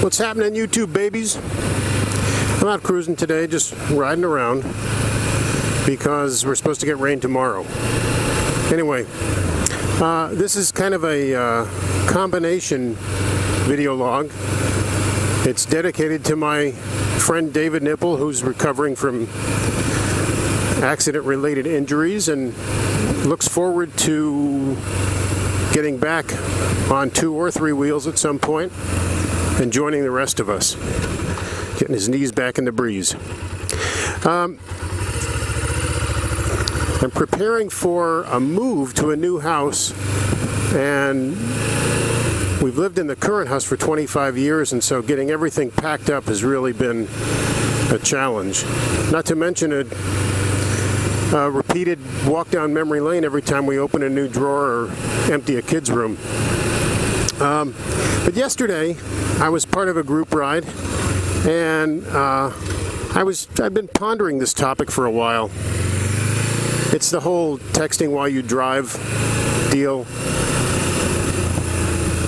What's happening, YouTube babies? I'm out cruising today, just riding around because we're supposed to get rain tomorrow. Anyway, this is kind of a combination video log. It's dedicated to my friend David Nipple, who's recovering from accident-related injuries and looks forward to getting back on 2 or 3 wheels at some point and joining the rest of us, getting his knees back in the breeze. I'm preparing for a move to a new house, and we've lived in the current house for 25 years, and so getting everything packed up has really been a challenge. Not to mention a repeated walk down memory lane every time we open a new drawer or empty a kid's room. But yesterday, I was part of a group ride, and I've been pondering this topic for a while. It's the whole texting while you drive deal.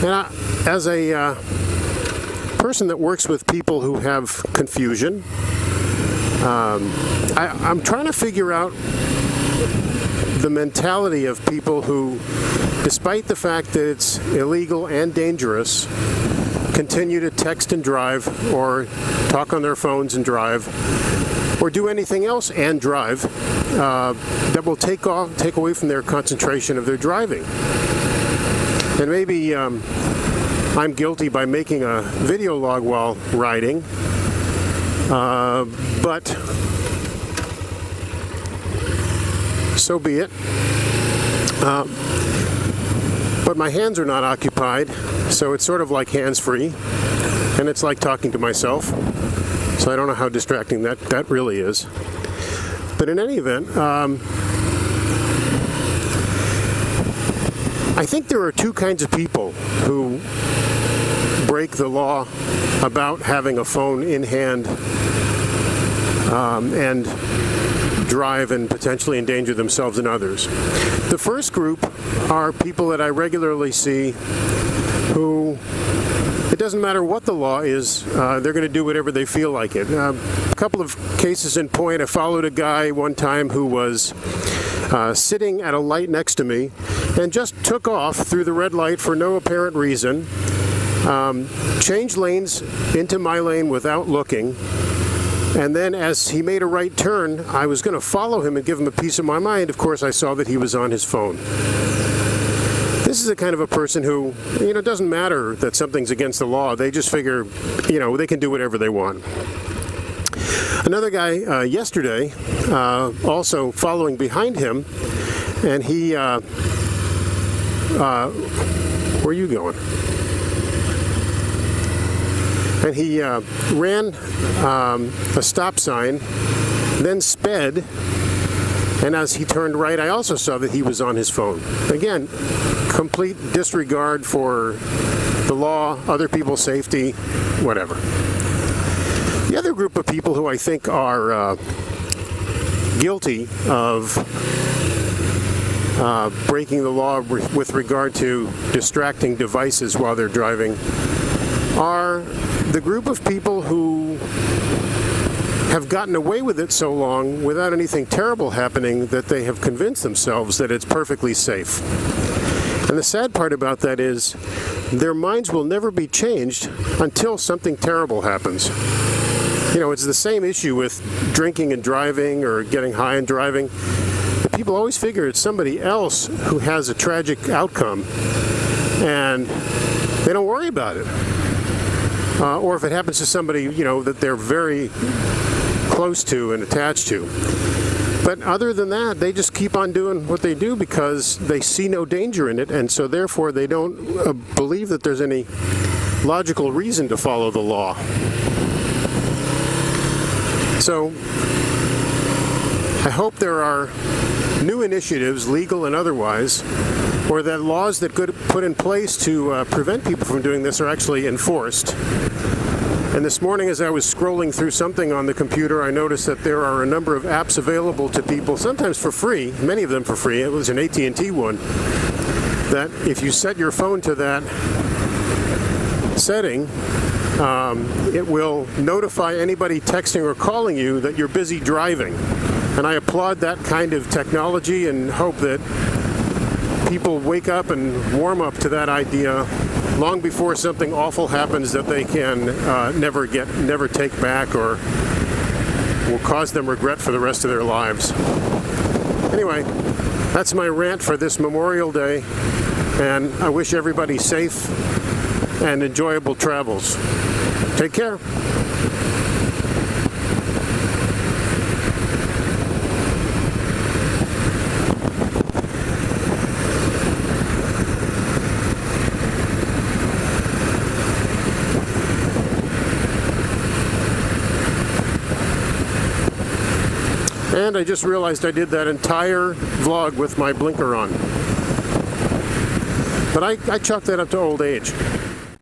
And as a person that works with people who have confusion, I'm trying to figure out the mentality of people who, despite the fact that it's illegal and dangerous, continue to text and drive, or talk on their phones and drive, or do anything else and drive that will take away from their concentration of their driving. And maybe I'm guilty by making a video log while riding, but so be it. But my hands are not occupied, so it's sort of like hands-free, and it's like talking to myself. So I don't know how distracting that really is. But in any event, I think there are 2 kinds of people who break the law about having a phone in hand and drive and potentially endanger themselves and others. The first group are people that I regularly see who, it doesn't matter what the law is, they're going to do whatever they feel like it. A couple of cases in point. I followed a guy one time who was sitting at a light next to me and just took off through the red light for no apparent reason, changed lanes into my lane without looking, and then as he made a right turn, I was going to follow him and give him a piece of my mind. Of course, I saw that he was on his phone. This is a kind of a person who, it doesn't matter that something's against the law. They just figure, they can do whatever they want. Another guy yesterday, also following behind him, and he, where are you going? And he ran a stop sign, then sped, and as he turned right, I also saw that he was on his phone. Again, complete disregard for the law, other people's safety, whatever. The other group of people who I think are guilty of breaking the law with regard to distracting devices while they're driving are the group of people who have gotten away with it so long without anything terrible happening that they have convinced themselves that it's perfectly safe. And the sad part about that is their minds will never be changed until something terrible happens. It's the same issue with drinking and driving or getting high and driving. But people always figure it's somebody else who has a tragic outcome, and they don't worry about it. Or if it happens to somebody, that they're very close to and attached to. But other than that, they just keep on doing what they do because they see no danger in it, and so therefore they don't believe that there's any logical reason to follow the law. So I hope there are new initiatives, legal and otherwise, or that laws that could put in place to prevent people from doing this are actually enforced. And this morning, as I was scrolling through something on the computer, I noticed that there are a number of apps available to people, sometimes for free, many of them for free. It was an AT&T one, that if you set your phone to that setting, It will notify anybody texting or calling you that you're busy driving. And I applaud that kind of technology and hope that people wake up and warm up to that idea long before something awful happens that they can never take back, or will cause them regret for the rest of their lives. Anyway, that's my rant for this Memorial Day, and I wish everybody safe and enjoyable travels. Take care. And I just realized I did that entire vlog with my blinker on. But I chalk that up to old age.